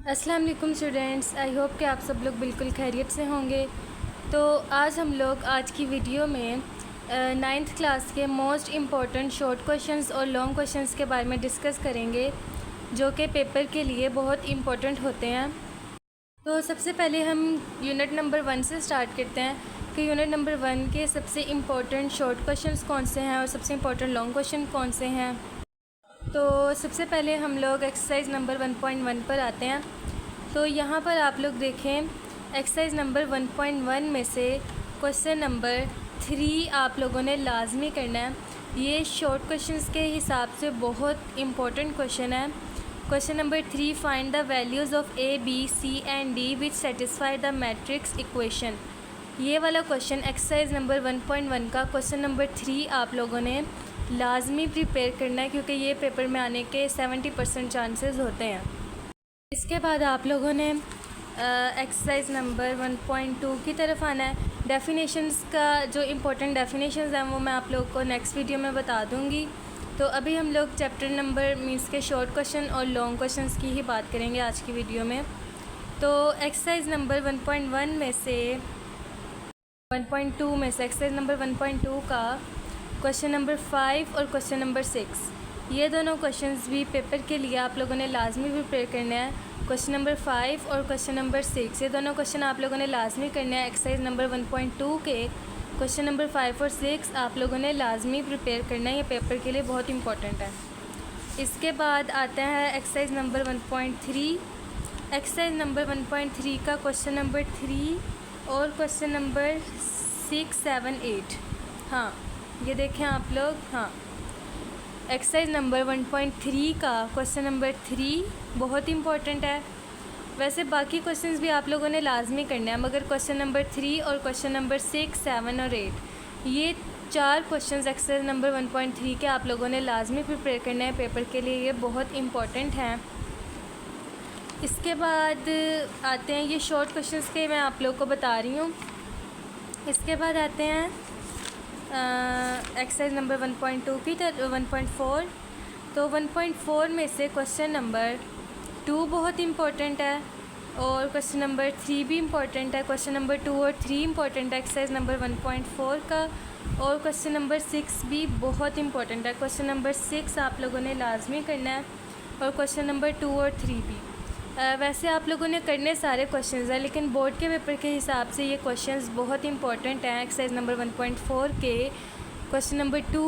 अस्सलाम वालेकुम students, I hope कि आप सब लोग बिल्कुल खैरियत से होंगे। तो आज हम लोग आज की वीडियो में नाइन्थ क्लास के मोस्ट इम्पॉर्टेंट शॉर्ट क्वेश्चंस और लॉन्ग क्वेश्चंस के बारे में डिस्कस करेंगे, जो कि पेपर के लिए बहुत इम्पॉर्टेंट होते हैं। तो सबसे पहले हम यूनिट नंबर 1 से स्टार्ट करते हैं कि यूनिट नंबर 1 के सबसे इम्पॉर्टेंट शॉर्ट क्वेश्चंस कौन से हैं और सबसे इम्पॉर्टेंट लॉन्ग क्वेश्चन कौन से हैं। तो सबसे पहले हम लोग एक्सरसाइज नंबर 1.1 पर आते हैं। तो यहाँ पर आप लोग देखें, एक्सरसाइज नंबर 1.1 में से क्वेश्चन नंबर 3 आप लोगों ने लाजमी करना है। ये शॉर्ट क्वेश्चंस के हिसाब से बहुत इम्पोर्टेंट क्वेश्चन है। Question number 3, find the values of A, B, C and D which satisfy the matrix equation. ये वाला क्वेश्चन एक्सरसाइज नंबर 1.1 का क्वेश्चन नंबर 3 आप लोगों ने लाजमी प्रिपेयर करना है, क्योंकि ये पेपर में आने के 70% चांसेस होते हैं। इसके बाद आप लोगों ने एक्सरसाइज नंबर 1.2 की तरफ आना है। डेफिनेशंस का जो इम्पोर्टेंट डेफिनेशंस हैं वो मैं आप लोगों को नेक्स्ट वीडियो में बता दूंगी। तो अभी हम लोग चैप्टर नंबर मीन्स के शॉर्ट क्वेश्चन और लॉन्ग क्वेश्चंस की ही बात करेंगे आज की वीडियो में। तो एक्सरसाइज नंबर 1.1 में से 1.2 में से एक्सरसाइज नंबर 1.2 का क्वेश्चन नंबर 5 और क्वेश्चन नंबर 6, ये दोनों क्वेश्चंस भी पेपर के लिए आप लोगों ने लाजमी प्रिपेयर करना है। क्वेश्चन नंबर 5 और क्वेश्चन नंबर 6, ये दोनों क्वेश्चन आप लोगों ने लाजमी करना है। एक्सरसाइज नंबर 1.2 के क्वेश्चन नंबर 5 और 6 आप लोगों ने लाजमी प्रिपेयर करना है, ये पेपर के लिए बहुत इंपॉर्टेंट है। इसके बाद आता है एक्सरसाइज नंबर 1.3। एक्सरसाइज नंबर 1.3 का क्वेश्चन नंबर 3 और क्वेश्चन नंबर 6, 7, 8, हाँ ये देखें आप लोग। हाँ, एक्सरसाइज नंबर 1.3 का क्वेश्चन नंबर 3 बहुत इंपॉर्टेंट है। वैसे बाकी क्वेश्चंस भी आप लोगों ने लाजमी करना है, मगर क्वेश्चन नंबर 3 और क्वेश्चन नंबर 6, 7 और 8, ये 4 क्वेश्चंस एक्सरसाइज नंबर 1.3 के आप लोगों ने लाजमी प्रिपेयर करना है पेपर के लिए, ये बहुत इंपॉर्टेंट हैं। इसके बाद आते हैं, ये शॉर्ट क्वेश्चंस के मैं आप लोग को बता रही हूँ। इसके बाद आते हैं एक्सरसाइज नंबर 1.2 की 1.4। तो 1.4 में से क्वेश्चन नंबर 2 बहुत इम्पोर्टेंट है और क्वेश्चन नंबर 3 भी इम्पोर्टेंट है। क्वेश्चन नंबर 2 और 3 इम्पोर्टेंट है एक्सरसाइज नंबर 1.4 का, और क्वेश्चन नंबर 6 भी बहुत इम्पोर्टेंट है। क्वेश्चन नंबर 6 आप लोगों ने लाजमी करना है, और क्वेश्चन नंबर 2 और 3 भी। वैसे आप लोगों ने करने सारे क्वेश्चंस हैं, लेकिन बोर्ड के पेपर के हिसाब से ये क्वेश्चंस बहुत इंपॉर्टेंट हैं। एक्सरसाइज नंबर 1.4 के क्वेश्चन नंबर 2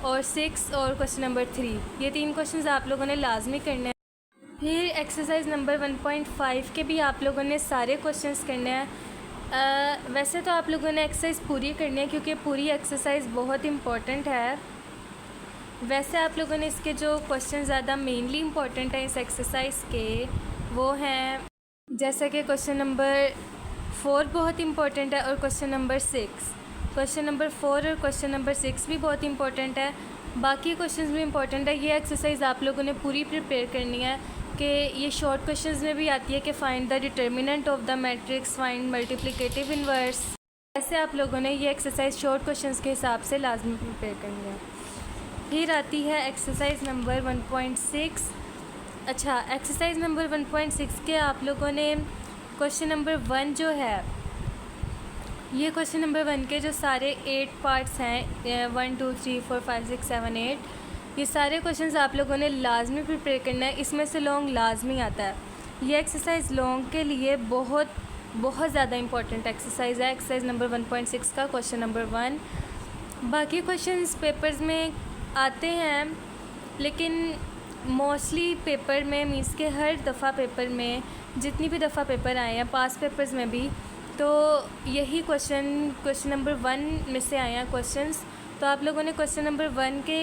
और 6 और क्वेश्चन नंबर 3, ये 3 क्वेश्चंस आप लोगों ने लाजमी करने हैं। फिर एक्सरसाइज नंबर 1.5 के भी आप लोगों ने सारे क्वेश्चंस करने हैं। वैसे तो आप लोगों ने एक्सरसाइज पूरी करनी है, क्योंकि पूरी एक्सरसाइज बहुत इम्पॉर्टेंट है। वैसे आप लोगों ने इसके जो क्वेश्चन ज़्यादा मेनली इम्पॉर्टेंट है इस एक्सरसाइज के, वो हैं जैसे कि क्वेश्चन नंबर 4 बहुत इम्पोर्टेंट है और क्वेश्चन नंबर 6। क्वेश्चन नंबर 4 और क्वेश्चन नंबर 6 भी बहुत इम्पोर्टेंट है। बाकी क्वेश्चंस भी इम्पोर्टेंट है। ये एक्सरसाइज आप लोगों ने पूरी प्रिपेयर करनी है कि ये शॉर्ट क्वेश्चंस में भी आती है कि find the determinant of the matrix, find multiplicative inverse. ऐसे आप लोगों ने ये एक्सरसाइज शॉर्ट क्वेश्चंस के हिसाब से लाजमी प्रिपेयर करनी है। फिर आती है एक्सरसाइज नंबर 1.6। अच्छा, एक्सरसाइज नंबर 1.6 के आप लोगों ने क्वेश्चन नंबर 1 जो है, ये क्वेश्चन नंबर 1 के जो सारे 8 पार्ट्स हैं, 1, 2, 3, 4, 5, 6, 7, 8, ये सारे क्वेश्चंस आप लोगों ने लाजमी प्रिपेयर करना है। इसमें से लॉन्ग लाजमी आता है। ये एक्सरसाइज लॉन्ग के लिए बहुत ज़्यादा इंपॉर्टेंट एक्सरसाइज है। एक्सरसाइज नंबर 1.6 का क्वेश्चन नंबर 1। बाकी क्वेश्चंस पेपर्स में आते हैं, लेकिन मोस्टली पेपर में मीन्स के हर दफ़ा पेपर में जितनी भी दफ़ा पेपर आए हैं, पास पेपर्स में भी, तो यही क्वेश्चन नंबर 1 में से आए हैं क्वेश्चंस। तो आप लोगों ने क्वेश्चन नंबर 1 के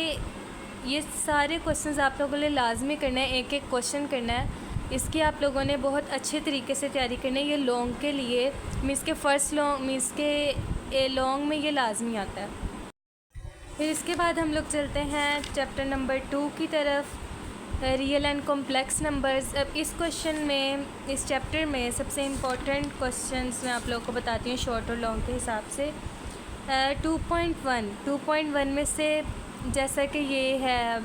ये सारे क्वेश्चंस आप लोगों ने लाजमी करना है, एक एक क्वेश्चन करना है। इसकी आप लोगों ने बहुत अच्छे तरीके से तैयारी करनी है। ये लॉन्ग के लिए मीन्स के फ़र्स्ट लॉन्ग मीन्स के लॉन्ग में ये लाजमी आता है। फिर इसके बाद हम लोग चलते हैं चैप्टर नंबर 2 की तरफ, रियल एंड कॉम्प्लेक्स नंबर्स। अब इस क्वेश्चन में, इस चैप्टर में सबसे इम्पोर्टेंट क्वेश्चंस मैं आप लोगों को बताती हूँ शॉर्ट और लॉन्ग के हिसाब से। 2.1 में से जैसा कि ये है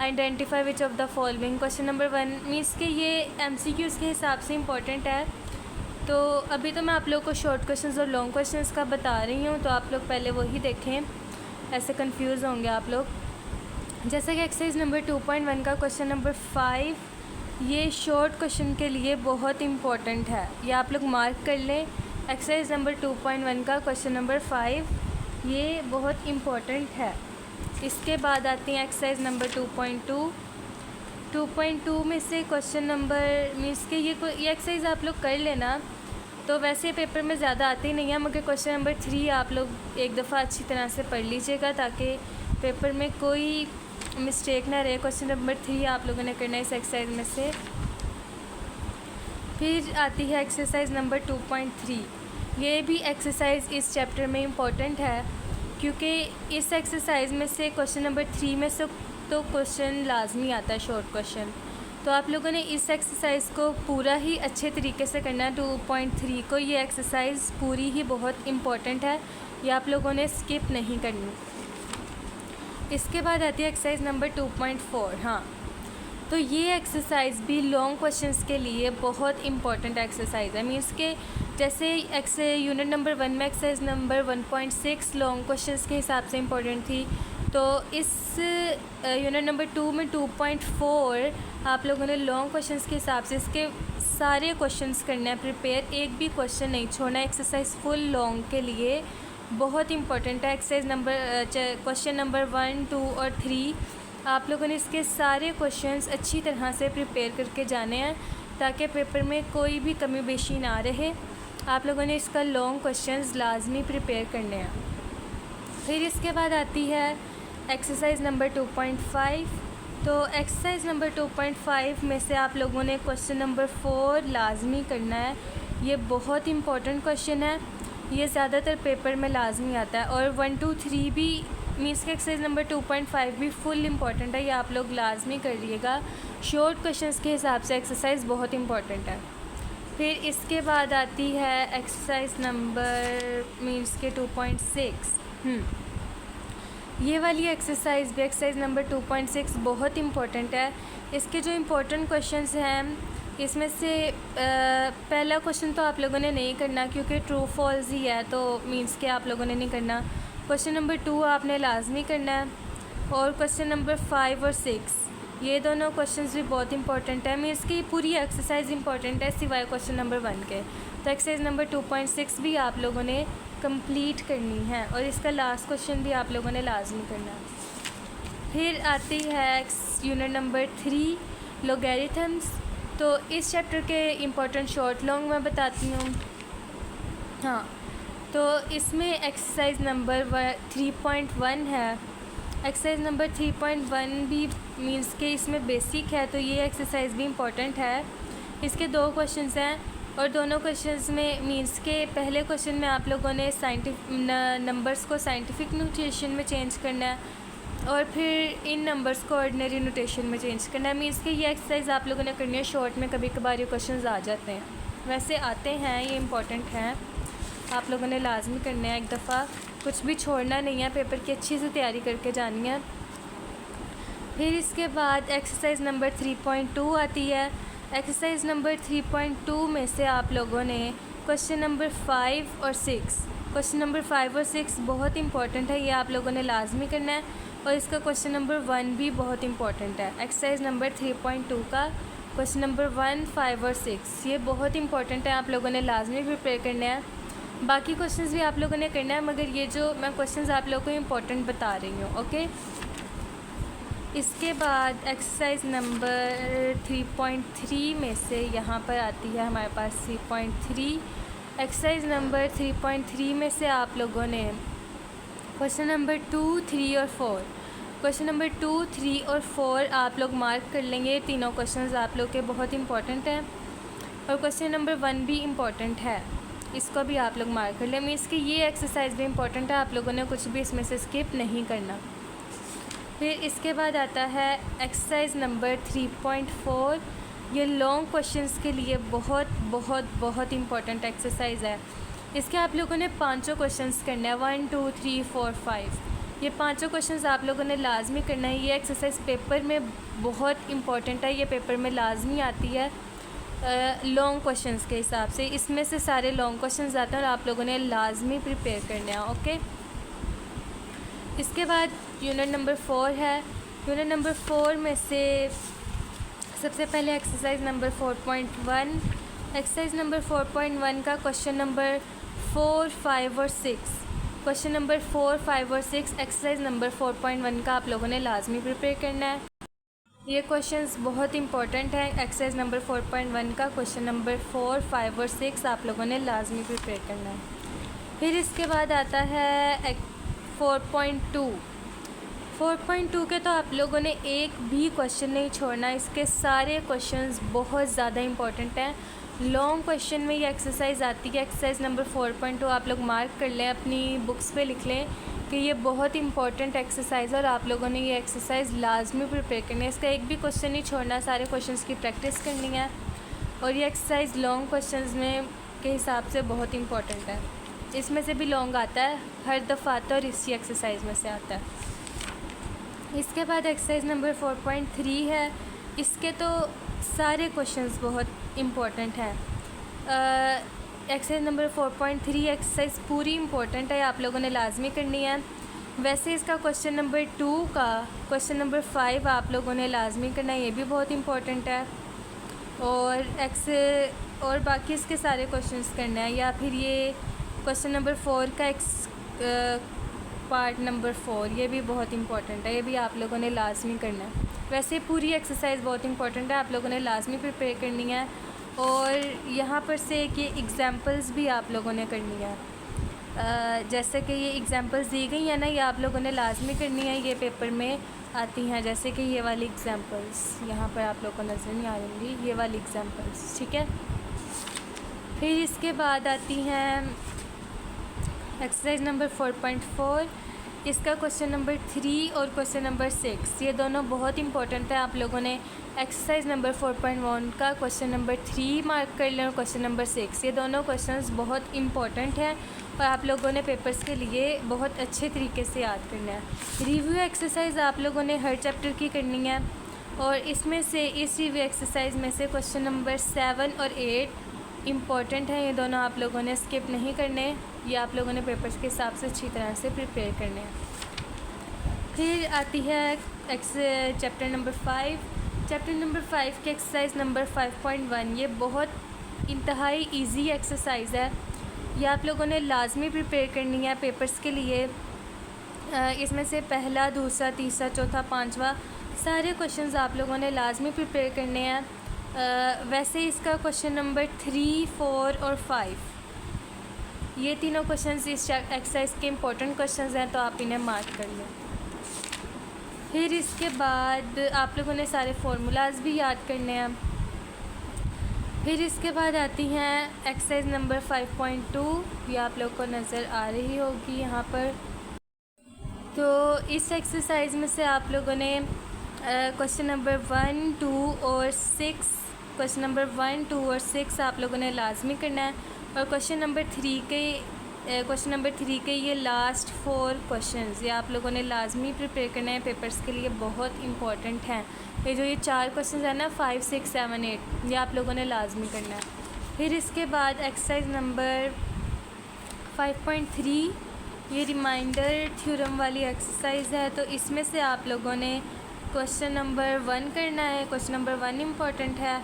identify which of the following. Question number 1 means के ये MCQs के हिसाब से इम्पोर्टेंट है। तो अभी तो मैं आप लोगों को शॉर्ट क्वेश्चंस और लॉन्ग क्वेश्चंस का बता रही हूँ, तो आप लोग पहले वही देखें, ऐसे कंफ्यूज होंगे आप लोग। जैसे कि एक्सरसाइज नंबर 2.1 का क्वेश्चन नंबर 5, ये शॉर्ट क्वेश्चन के लिए बहुत इम्पोर्टेंट है, ये आप लोग मार्क कर लें। एक्सरसाइज नंबर 2.1 का क्वेश्चन नंबर 5 ये बहुत इम्पोर्टेंट है। इसके बाद आती हैं एक्सरसाइज नंबर 2.2। 2.2 में से क्वेश्चन नंबर मीन्स के ये एक्सरसाइज आप लोग कर लेना, तो वैसे पेपर में ज़्यादा आते ही नहीं है, मगर क्वेश्चन नंबर 3 आप लोग एक दफ़ा अच्छी तरह से पढ़ लीजिएगा ताकि पेपर में कोई मिस्टेक ना रहे। क्वेश्चन नंबर 3 आप लोगों ने करना है इस एक्सरसाइज में से। फिर आती है एक्सरसाइज नंबर 2.3। ये भी एक्सरसाइज इस चैप्टर में इम्पोर्टेंट है, क्योंकि इस एक्सरसाइज में से क्वेश्चन नंबर 3 में से तो क्वेश्चन लाजमी आता है, शॉर्ट क्वेश्चन। तो आप लोगों ने इस एक्सरसाइज को पूरा ही अच्छे तरीके से करना है। 2.3 को ये एक्सरसाइज पूरी ही बहुत इम्पोर्टेंट है, ये आप लोगों ने स्किप नहीं करनी। इसके बाद आती है एक्सरसाइज नंबर 2.4। हाँ, तो ये एक्सरसाइज भी लॉन्ग क्वेश्चंस के लिए बहुत इम्पॉर्टेंट एक्सरसाइज है। मीन्स के जैसे यूनिट नंबर 1 में एक्सरसाइज नंबर 1.6 लॉन्ग क्वेश्चंस के हिसाब से इम्पोर्टेंट थी, तो इस यूनिट नंबर 2 में 2.4 आप लोगों ने लॉन्ग क्वेश्चंस के हिसाब से इसके सारे क्वेश्चंस करने हैं प्रिपेयर, एक भी क्वेश्चन नहीं छोड़ना। एक्सरसाइज फुल लॉन्ग के लिए बहुत इम्पॉर्टेंट है। एक्सरसाइज नंबर क्वेश्चन नंबर 1, 2 और 3 आप लोगों ने इसके सारे क्वेश्चंस अच्छी तरह से प्रिपेयर करके जाने हैं ताकि पेपर में कोई भी कमी बेशी ना रहे। आप लोगों ने इसका लॉन्ग क्वेश्चंस लाजमी प्रिपेयर करने हैं। फिर इसके बाद आती है एक्सरसाइज नंबर 2.5। तो एक्सरसाइज नंबर 2.5 में से आप लोगों ने क्वेश्चन नंबर 4 लाजमी करना है। ये बहुत इम्पोर्टेंट क्वेश्चन है, ये ज़्यादातर पेपर में लाजमी आता है। और 1, 2, 3 भी मीन्स के एक्सरसाइज नंबर 2.5 भी फुल इम्पोर्टेंट है, ये आप लोग लाजमी करिएगा। शॉर्ट क्वेश्चंस के हिसाब से एक्सरसाइज बहुत इम्पोर्टेंट है। फिर इसके बाद आती है एक्सरसाइज नंबर मीन्स के 2.6। ये वाली एक्सरसाइज भी एक्सरसाइज नंबर 2.6 बहुत इम्पोर्टेंट है। इसके जो इम्पोर्टेंट क्वेश्चंस हैं इसमें से पहला क्वेश्चन तो आप लोगों ने नहीं करना क्योंकि ट्रू फॉल्स ही है, तो मीन्स के आप लोगों ने नहीं करना। क्वेश्चन नंबर 2 आपने लाजमी करना है, और क्वेश्चन नंबर 5 और 6 ये दोनों क्वेश्चंस भी बहुत इंपॉर्टेंट है। मीन्स की पूरी एक्सरसाइज इंपॉर्टेंट है सिवाय क्वेश्चन नंबर 1 के। तो एक्सरसाइज नंबर 2.6 भी आप लोगों ने कंप्लीट करनी है, और इसका लास्ट क्वेश्चन भी आप लोगों ने लाजमी करना है। फिर आती है यूनिट नंबर 3 लॉगरिथम्स। तो इस चैप्टर के इम्पोर्टेंट शॉर्ट लॉन्ग मैं बताती हूँ। हाँ, तो इसमें एक्सरसाइज नंबर 3.1 है। एक्सरसाइज नंबर 3.1 भी मीन्स के इसमें बेसिक है, तो ये एक्सरसाइज भी इम्पोर्टेंट है। इसके 2 क्वेश्चंस हैं, और दोनों क्वेश्चंस में मीन्स के पहले क्वेश्चन में आप लोगों ने नंबर्स को साइंटिफिक नोटेशन में चेंज करना है, और फिर इन नंबर्स को ऑर्डिनरी नोटेशन में चेंज करना है। मीन्स के ये एक्सरसाइज आप लोगों ने करनी है। शॉर्ट में कभी कभार ये क्वेश्चंस आ जाते हैं, वैसे आते हैं, ये इम्पोर्टेंट हैं, आप लोगों ने लाजमी करने हैं। एक दफ़ा कुछ भी छोड़ना नहीं है, पेपर की अच्छी से तैयारी करके जानी है। फिर इसके बाद एक्सरसाइज नंबर 3.2 आती है। एक्सरसाइज नंबर 3.2 में से आप लोगों ने क्वेश्चन नंबर 5 और 6 क्वेश्चन नंबर 5 और 6 बहुत इंपॉर्टेंट है, ये आप लोगों ने लाजमी करना है। और इसका क्वेश्चन नंबर 1 भी बहुत इंपॉर्टेंट है। एक्सरसाइज नंबर 3.2 का क्वेश्चन नंबर 1, 5 और 6 ये बहुत इंपॉर्टेंट है, आप लोगों ने लाजमी प्रिपेयर करना है। बाकी क्वेश्चंस भी आप लोगों ने करना है, मगर ये जो मैं क्वेश्चंस आप लोगों को इम्पोर्टेंट बता रही हूँ, ओके। इसके बाद एक्सरसाइज नंबर 3.3 में से यहाँ पर आती है हमारे पास 3.3। एक्सरसाइज नंबर 3.3 में से आप लोगों ने क्वेश्चन नंबर 2, 3 और 4 क्वेश्चन नंबर 2, 3 और 4 आप लोग मार्क कर लेंगे। तीनों क्वेश्चंस आप लोग के बहुत इंपॉर्टेंट हैं, और क्वेश्चन नंबर 1 भी इम्पॉर्टेंट है, इसको भी आप लोग मार्क कर लें। मीन्स कि ये एक्सरसाइज भी इम्पॉर्टेंट है, आप लोगों ने कुछ भी इसमें से स्किप नहीं करना। फिर इसके बाद आता है एक्सरसाइज नंबर 3.4। ये लॉन्ग क्वेश्चंस के लिए बहुत बहुत बहुत इम्पॉर्टेंट एक्सरसाइज है। इसके आप लोगों ने 5 क्वेश्चंस करने हैं, 1, 2, 3, 4, 5। ये पांचों क्वेश्चंस आप लोगों ने लाजमी करना है। ये एक्सरसाइज पेपर में बहुत इम्पॉर्टेंट है, ये पेपर में लाजमी आती है लॉन्ग क्वेश्चंस के हिसाब से। इसमें से सारे लॉन्ग क्वेश्चंस आते हैं और आप लोगों ने लाजमी प्रिपेयर करना है। ओके, इसके बाद यूनिट नंबर 4 है। यूनिट नंबर 4 में से सबसे पहले एक्सरसाइज नंबर 4.1। एक्सरसाइज नंबर 4.1 का क्वेश्चन नंबर 4, 5 और 6, क्वेश्चन नंबर 4, 5 और 6 एक्सरसाइज नंबर 4.1 का आप लोगों ने लाजमी प्रिपेयर करना है। ये क्वेश्चंस बहुत इंपॉर्टेंट है। एक्सरसाइज नंबर 4.1 का क्वेश्चन नंबर 4, 5 और 6 आप लोगों ने लाजमी प्रिपेयर करना है। फिर इसके बाद आता है 4.2। 4.2 के तो आप लोगों ने एक भी क्वेश्चन नहीं छोड़ना, इसके सारे क्वेश्चंस बहुत ज़्यादा इंपॉर्टेंट हैं। लॉन्ग क्वेश्चन में ये एक्सरसाइज आती है। एक्सरसाइज नंबर 4.2 आप लोग मार्क कर लें, अपनी बुक्स पे लिख लें कि ये बहुत इंपॉर्टेंट एक्सरसाइज है और आप लोगों ने ये एक्सरसाइज लाजमी प्रिपेयर करनी है। इसका एक भी क्वेश्चन नहीं छोड़ना, सारे क्वेश्चंस की प्रैक्टिस करनी है। और ये एक्सरसाइज लॉन्ग क्वेश्चंस में के हिसाब से बहुत इंपॉर्टेंट है। इसमें से भी लॉन्ग आता है, हर दफ़ा आता है और इसी एक्सरसाइज में से आता है। इसके बाद एक्सरसाइज नंबर 4.3 है। इसके तो सारे क्वेश्चंस बहुत इम्पोर्टेंट हैं। एक्सरसाइज नंबर 4.3 एक्सरसाइज पूरी इम्पोर्टेंट है, आप लोगों ने लाजमी करनी है। वैसे इसका क्वेश्चन नंबर 2 का क्वेश्चन नंबर 5 आप लोगों ने लाजमी करना है, ये भी बहुत इम्पोर्टेंट है। और बाकी इसके सारे क्वेश्चंस करने हैं। या फिर ये क्वेश्चन नंबर 4 का पार्ट नंबर 4, ये भी बहुत इंपॉर्टेंट है, ये भी आप लोगों ने लाजमी करना है। वैसे पूरी एक्सरसाइज बहुत इंपॉर्टेंट है, आप लोगों ने लाजमी प्रिपेयर करनी है। और यहाँ पर से ये एग्ज़ाम्पल्स भी आप लोगों ने करनी है। जैसे कि ये एग्ज़ाम्पल्स दी गई हैं ना, ये आप लोगों ने लाजमी करनी है, ये पेपर में आती हैं। जैसे कि ये वाली एग्ज़ाम्पल्स यहाँ पर आप लोगों को नज़र नहीं आ रही, ये वाली एग्ज़ाम्पल्स, ठीक है। फिर इसके बाद आती हैं एक्सरसाइज नंबर 4.4। इसका क्वेश्चन नंबर 3 और क्वेश्चन नंबर 6 ये दोनों बहुत इंपॉर्टेंट है। आप लोगों ने एक्सरसाइज नंबर 4.1 का क्वेश्चन नंबर 3 मार्क कर लें और क्वेश्चन नंबर 6, ये दोनों क्वेश्चंस बहुत इंपॉर्टेंट हैं और आप लोगों ने पेपर्स के लिए बहुत अच्छे तरीके से याद करना है। रिव्यू एक्सरसाइज आप लोगों ने हर चैप्टर की करनी है और इसमें से इस रिव्यू एक्सरसाइज में से क्वेश्चन नंबर 7 और 8 इम्पॉर्टेंट है, ये दोनों आप लोगों ने स्किप नहीं करने, ये आप लोगों ने पेपर्स के हिसाब से अच्छी तरह से प्रिपेयर करने हैं। फिर आती है चैप्टर नंबर 5। चैप्टर नंबर 5 के एक्सरसाइज नंबर 5.1 ये बहुत इंतहाई इजी एक्सरसाइज है, ये आप लोगों ने लाजमी प्रिपेयर करनी है पेपर्स के लिए। इसमें से पहला, दूसरा, तीसरा, चौथा, पाँचवा सारे क्वेश्चंस आप लोगों ने लाजमी प्रिपेयर करने हैं। वैसे इसका क्वेश्चन नंबर 3, 4 और 5 ये तीनों क्वेश्चंस इस एक्सरसाइज के इम्पोर्टेंट क्वेश्चंस हैं, तो आप इन्हें मार्क कर लें। फिर इसके बाद आप लोगों ने सारे फार्मूलाज भी याद करने हैं। फिर इसके बाद आती हैं एक्सरसाइज नंबर 5.2, ये आप लोग को नज़र आ रही होगी यहाँ पर। तो इस एक्सरसाइज में से आप लोगों ने क्वेश्चन नंबर 1, 2 और 6 क्वेश्चन नंबर 1, 2 और 6 आप लोगों ने लाजमी करना है। और क्वेश्चन नंबर 3 के ये लास्ट 4 क्वेश्चंस ये आप लोगों ने लाजमी प्रिपेयर करना है, पेपर्स के लिए बहुत इंपॉर्टेंट हैं। ये 4 क्वेश्चंस हैं ना, 5, 6, 7, 8 ये आप लोगों ने लाजमी करना है। फिर इसके बाद एक्सरसाइज नंबर 5.3 ये रिमाइंडर थ्योरम वाली एक्सरसाइज है, तो इसमें से आप लोगों ने क्वेश्चन नंबर 1 करना है। क्वेश्चन नंबर 1 इम्पॉर्टेंट है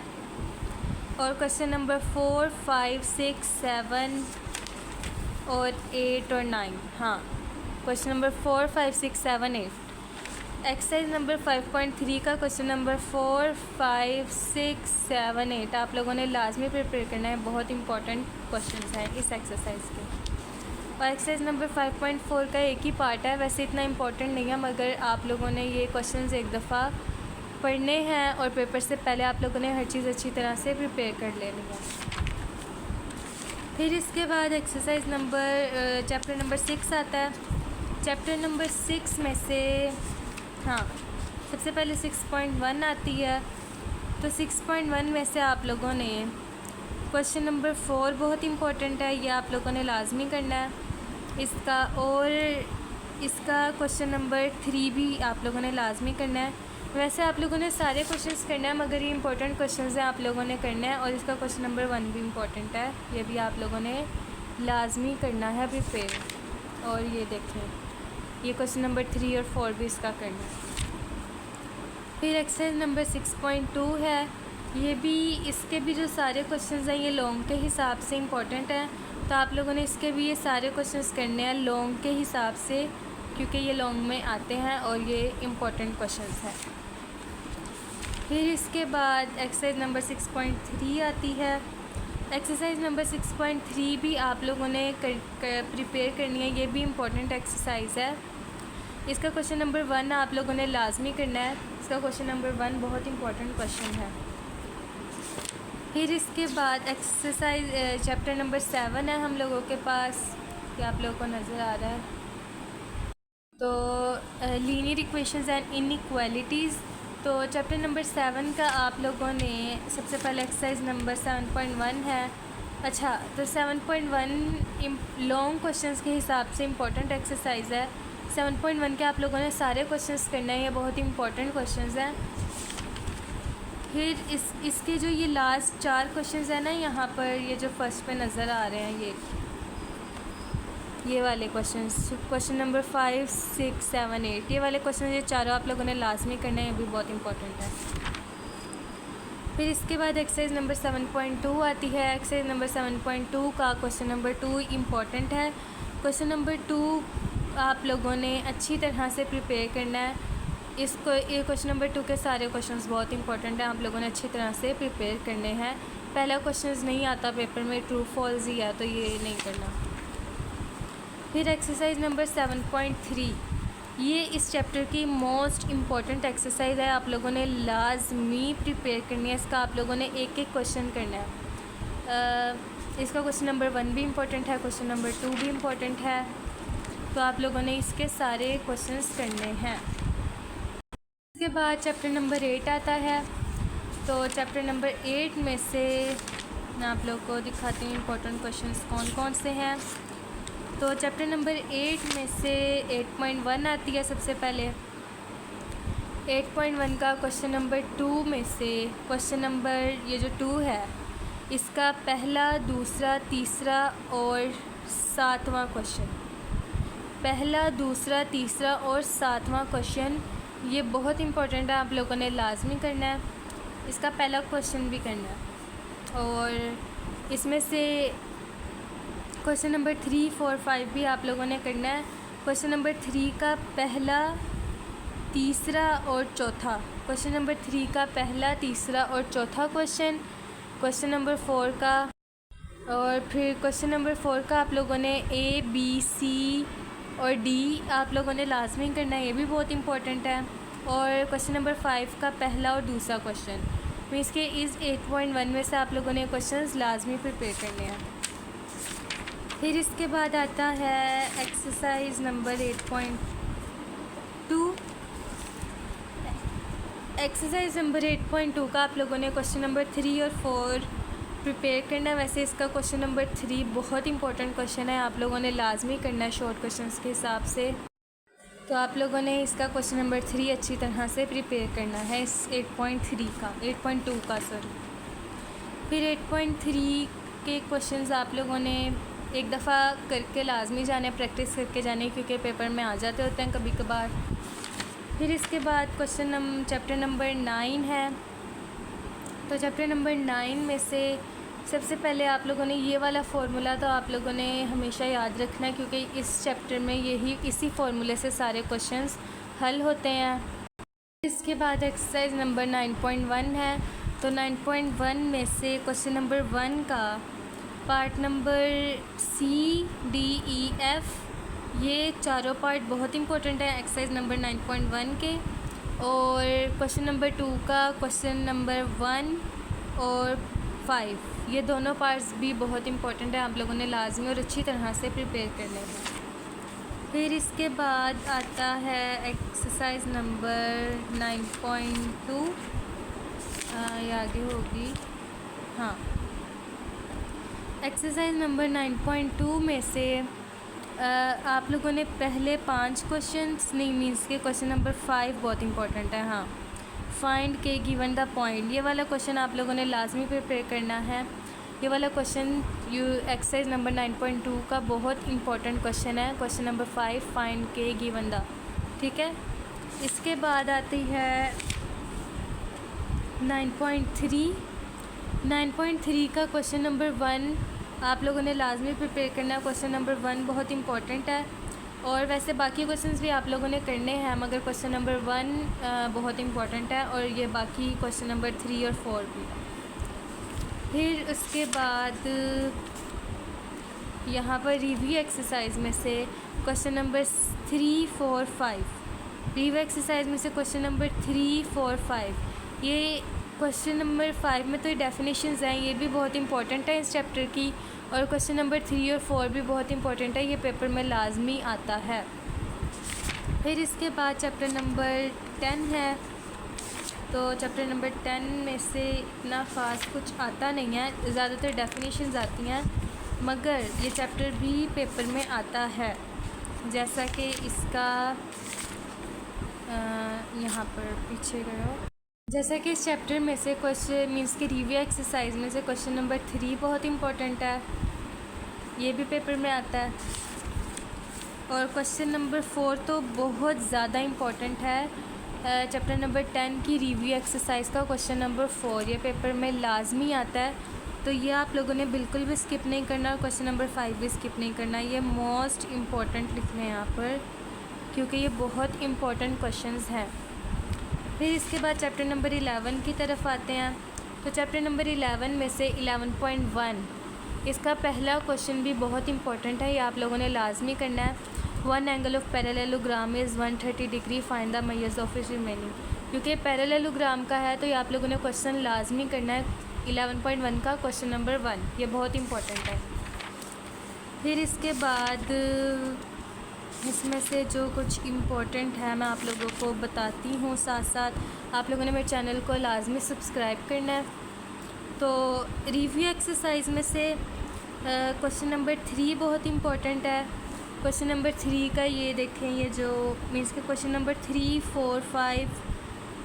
और क्वेश्चन नंबर 4, 5, 6, 7 और 8 और 9, हाँ क्वेश्चन नंबर 4, 5, 6, 7, 8। एक्सरसाइज नंबर 5.3 का क्वेश्चन नंबर 4, 5, 6, 7, 8 आप लोगों ने लाजमी प्रिपेयर करना है, बहुत इंपॉर्टेंट क्वेश्चंस हैं इस एक्सरसाइज के। और एक्सरसाइज नंबर 5.4 का एक ही पार्ट है, वैसे इतना इम्पोर्टेंट नहीं है, मगर आप लोगों ने ये क्वेश्चंस एक दफ़ा पढ़ने हैं और पेपर से पहले आप लोगों ने हर चीज़ अच्छी तरह से प्रिपेयर कर लेनी है। फिर इसके बाद एक्सरसाइज नंबर चैप्टर नंबर 6 आता है। चैप्टर नंबर 6 में से हाँ सबसे पहले 6.1 आती है। तो 6.1 में से आप लोगों ने क्वेश्चन नंबर 4 बहुत इम्पोर्टेंट है, ये आप लोगों ने लाजमी करना है इसका। और इसका क्वेश्चन नंबर 3 भी आप लोगों ने लाजमी करना है। वैसे आप लोगों ने सारे क्वेश्चंस करना है, मगर ये इंपॉर्टेंट क्वेश्चंस हैं, आप लोगों ने करना है। और इसका क्वेश्चन नंबर 1 भी इम्पोर्टेंट है, ये भी आप लोगों ने लाजमी करना है प्रिपेयर। और ये देखें, ये क्वेश्चन नंबर 3 और 4 भी इसका करना है। फिर एक्सरसाइज नंबर 6.2 है, ये भी, इसके भी जो सारे क्वेश्चंस हैं ये लॉन्ग के हिसाब से इम्पोर्टेंट हैं, तो आप लोगों ने इसके भी ये सारे क्वेश्चंस करने हैं लॉन्ग के हिसाब से, क्योंकि ये लॉन्ग में आते हैं और ये इम्पोर्टेंट क्वेश्चंस हैं। फिर इसके बाद एक्सरसाइज नंबर 6.3 आती है। एक्सरसाइज नंबर 6.3 भी आप लोगों ने प्रिपेयर करनी है, ये भी इम्पोर्टेंट एक्सरसाइज है। इसका क्वेश्चन नंबर 1 आप लोगों ने लाजमी करना है, इसका क्वेश्चन नंबर 1 बहुत इम्पोर्टेंट क्वेश्चन है। फिर इसके बाद एक्सरसाइज चैप्टर नंबर 7 है हम लोगों के पास, कि आप लोगों को नज़र आ रहा है, तो लीनियर इक्वेशंस एंड इनइक्वालिटीज़। तो चैप्टर नंबर 7 का आप लोगों ने सबसे पहले एक्सरसाइज नंबर 7.1 है। अच्छा, तो 7.1 लॉन्ग क्वेश्चंस के हिसाब से इम्पोर्टेंट एक्सरसाइज है। 7.1 के आप लोगों ने सारे क्वेश्चंस करने हैं, ये बहुत इंपॉर्टेंट क्वेश्चंस हैं। फिर इसके जो ये लास्ट 4 क्वेश्चंस हैं ना, यहाँ पर ये जो फर्स्ट पे नज़र आ रहे हैं, ये वाले क्वेश्चंस, क्वेश्चन नंबर 5, 6, 7, 8, ये वाले क्वेश्चन, ये चारों आप लोगों ने लाजमी करना है, ये भी बहुत इंपॉर्टेंट है। फिर इसके बाद एक्सरसाइज नंबर 7.2 आती है। एक्सरसाइज नंबर 7.2 का क्वेश्चन नंबर 2 इम्पॉर्टेंट है। क्वेश्चन नंबर 2 आप लोगों ने अच्छी तरह से प्रिपेयर करना है। इसको, ये क्वेश्चन नंबर 2 के सारे क्वेश्चंस बहुत इंपॉर्टेंट हैं, आप लोगों ने अच्छी तरह से प्रिपेयर करने हैं। पहला क्वेश्चंस नहीं आता पेपर में, ट्रू फॉल्स ही है, तो ये नहीं करना। फिर एक्सरसाइज नंबर 7.3, ये इस चैप्टर की मोस्ट इम्पॉर्टेंट एक्सरसाइज है, आप लोगों ने लाजमी प्रिपेयर करनी है। इसका आप लोगों ने एक एक क्वेश्चन करना है। इसका क्वेश्चन नंबर 1 भी इम्पोर्टेंट है, क्वेश्चन नंबर 2 भी इम्पोर्टेंट है, तो आप लोगों ने इसके सारे क्वेश्चंस करने हैं। इसके बाद चैप्टर नंबर 8 आता है। तो चैप्टर नंबर 8 में से मैं आप लोगों को दिखाती हूँ इम्पोर्टेंट क्वेश्चंस कौन कौन से हैं। तो चैप्टर नंबर 8 में से 8.1 आती है सबसे पहले। 8.1 का क्वेश्चन नंबर 2 में से क्वेश्चन नंबर ये जो 2 है, इसका पहला, दूसरा, तीसरा और 7वां क्वेश्चन, पहला, दूसरा, तीसरा और 7वां क्वेश्चन ये बहुत इंपॉर्टेंट है, आप लोगों ने लाजमी करना है। इसका पहला क्वेश्चन भी करना है, और इसमें से क्वेश्चन नंबर 3, 4, 5 भी आप लोगों ने करना है। क्वेश्चन नंबर 3 का पहला, तीसरा और चौथा, क्वेश्चन नंबर 3 का पहला, तीसरा और चौथा क्वेश्चन, क्वेश्चन नंबर 4 का, और फिर क्वेश्चन नंबर 4 का आप लोगों ने A, B, C और D आप लोगों ने लाजमी करना है, ये भी बहुत इंपॉर्टेंट है। और क्वेश्चन नंबर 5 का पहला और दूसरा क्वेश्चन, मीन्स के इस 8.1 में से आप लोगों ने क्वेश्चंस लाजमी प्रिपेयर करने हैं। फिर इसके बाद आता है एक्सरसाइज नंबर 8.2। एक्सरसाइज नंबर 8.2 का आप लोगों ने क्वेश्चन नंबर 3 और 4 प्रिपेयर करना है। वैसे इसका क्वेश्चन नंबर 3 बहुत इंपॉर्टेंट क्वेश्चन है, आप लोगों ने लाजमी करना है शॉर्ट क्वेश्चंस के हिसाब से, तो आप लोगों ने इसका क्वेश्चन नंबर 3 अच्छी तरह से प्रिपेयर करना है, इस 8.2 का सॉरी। फिर 8.3 के क्वेश्चंस आप लोगों ने एक दफ़ा करके लाजमी जाने, प्रैक्टिस करके जाने, क्योंकि पेपर में आ जाते होते हैं कभी कभार। फिर इसके बाद चैप्टर नंबर 9 है। तो चैप्टर नंबर 9 में से सबसे पहले आप लोगों ने ये वाला फार्मूला तो आप लोगों ने हमेशा याद रखना है, क्योंकि इस चैप्टर में इसी फार्मूले से सारे क्वेश्चंस हल होते हैं। इसके बाद एक्सरसाइज नंबर 9.1 है। तो 9.1 में से क्वेश्चन नंबर 1 का part number C, D, E, F, ये चारों पार्ट बहुत इंपॉर्टेंट है एक्सरसाइज नंबर 9.1 के। और क्वेश्चन नंबर 2 का क्वेश्चन नंबर 1 और 5, ये दोनों पार्ट्स भी बहुत इंपॉर्टेंट है, आप लोगों ने लाजमी और अच्छी तरह से प्रिपेयर करने हैं। फिर इसके बाद आता है एक्सरसाइज नंबर 9.2, ये आगे होगी, हाँ। एक्सरसाइज नंबर 9.2 में से आप लोगों ने पहले 5 क्वेश्चंस नहीं मीन्स के क्वेश्चन नंबर 5 बहुत इंपॉर्टेंट है। हाँ, फाइंड के गिवन द पॉइंट, ये वाला क्वेश्चन आप लोगों ने लाजमी प्रिपेयर करना है। ये वाला क्वेश्चन एक्सरसाइज नंबर 9.2 का बहुत इंपॉर्टेंट क्वेश्चन है। क्वेश्चन नंबर 5 फाइंड के गिवन द, ठीक है। इसके बाद आती है 9.3। 9.3 का क्वेश्चन नंबर 1 आप लोगों ने लाजमी प्रिपेयर करना है। क्वेश्चन नंबर 1 बहुत इंपॉर्टेंट है, और वैसे बाकी क्वेश्चंस भी आप लोगों ने करने हैं, मगर क्वेश्चन नंबर 1 बहुत इंपॉर्टेंट है, और ये बाकी क्वेश्चन नंबर 3 और 4 भी। फिर उसके बाद यहाँ पर रिव्यू एक्सरसाइज में से क्वेश्चन नंबर 3, 4, 5, रिव्यू एक्सरसाइज में से क्वेश्चन नंबर 3, 4, 5, ये क्वेश्चन नंबर 5 में तो ये डेफिनेशंस हैं, ये भी बहुत इंपॉर्टेंट है इस चैप्टर की, और क्वेश्चन नंबर 3 और 4 भी बहुत इंपॉर्टेंट है, ये पेपर में लाजमी आता है। फिर इसके बाद चैप्टर नंबर 10 है, तो चैप्टर नंबर 10 में से इतना ख़ास कुछ आता नहीं है, ज़्यादातर डेफिनेशंस आती हैं, मगर ये चैप्टर भी पेपर में आता है। जैसा कि इसका यहाँ पर पीछे करो, जैसा कि इस चैप्टर में से क्वेश्चन मीन्स के रिव्यू एक्सरसाइज में से क्वेश्चन नंबर 3 बहुत इंपॉर्टेंट है, ये भी पेपर में आता है, और क्वेश्चन नंबर 4 तो बहुत ज़्यादा इम्पॉर्टेंट है। चैप्टर नंबर 10 की रिव्यू एक्सरसाइज का क्वेश्चन नंबर 4 ये पेपर में लाजमी आता है, तो ये आप लोगों ने बिल्कुल भी स्किप नहीं करना, और क्वेश्चन नंबर 5 भी स्किप नहीं करना, ये मोस्ट इम्पॉर्टेंट लिखने हैं यहाँ पर, क्योंकि ये बहुत इम्पॉर्टेंट क्वेश्चंस हैं। फिर इसके बाद चैप्टर नंबर 11 की तरफ आते हैं, तो चैप्टर नंबर 11 में से 11.1 इसका पहला क्वेश्चन भी बहुत इंपॉर्टेंट है, ये आप लोगों ने लाजमी करना है। 1 angle of parallelogram is 130 degree, find the measures of its remaining, क्योंकि पैरेललोग्राम का है तो ये आप लोगों ने क्वेश्चन लाजमी करना है। 11.1 का क्वेश्चन नंबर 1 ये बहुत इंपॉर्टेंट है। फिर इसके बाद इसमें से जो कुछ इम्पोर्टेंट है मैं आप लोगों को बताती हूँ, साथ साथ आप लोगों ने मेरे चैनल को लाजमी सब्सक्राइब करना है। तो रिव्यू एक्सरसाइज में से क्वेश्चन नंबर 3 बहुत इम्पोर्टेंट है। क्वेश्चन नंबर 3 का ये देखें, ये जो मीन्स के क्वेश्चन नंबर 3, 4, 5,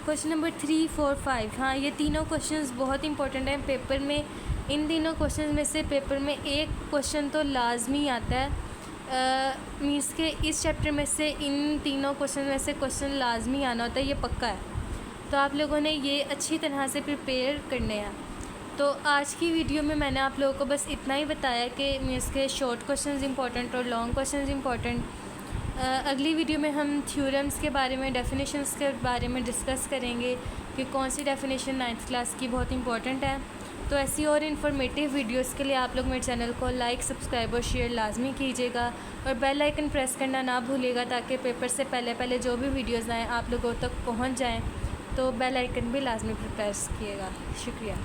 क्वेश्चन नंबर 3, 4, 5, हाँ ये तीनों क्वेश्चंस बहुत इंपॉर्टेंट हैं पेपर में। इन तीनों क्वेश्चंस में से पेपर में एक क्वेश्चन तो लाजमी आता है, मीन्स के इस चैप्टर में से इन तीनों क्वेश्चन में से क्वेश्चन लाजमी आना होता है, ये पक्का है। तो आप लोगों ने ये अच्छी तरह से प्रिपेयर करने हैं। तो आज की वीडियो में मैंने आप लोगों को बस इतना ही बताया कि मीन्स के शॉर्ट क्वेश्चंस इंपॉर्टेंट और लॉन्ग क्वेश्चंस इंपॉर्टेंट। अगली वीडियो में हम थ्योरम्स के बारे में, डेफिनेशंस के बारे में डिस्कस करेंगे कि कौन सी डेफिनेशन 9th क्लास की बहुत इंपॉर्टेंट है। तो ऐसी और इन्फॉर्मेटिव वीडियोस के लिए आप लोग मेरे चैनल को लाइक, सब्सक्राइब और शेयर लाजमी कीजिएगा, और बेल आइकन प्रेस करना ना भूलिएगा, ताकि पेपर से पहले जो भी वीडियोज़ आएँ आप लोगों तक पहुँच जाएँ। तो बेल आइकन भी लाजमी प्रेस कीजिएगा। शुक्रिया।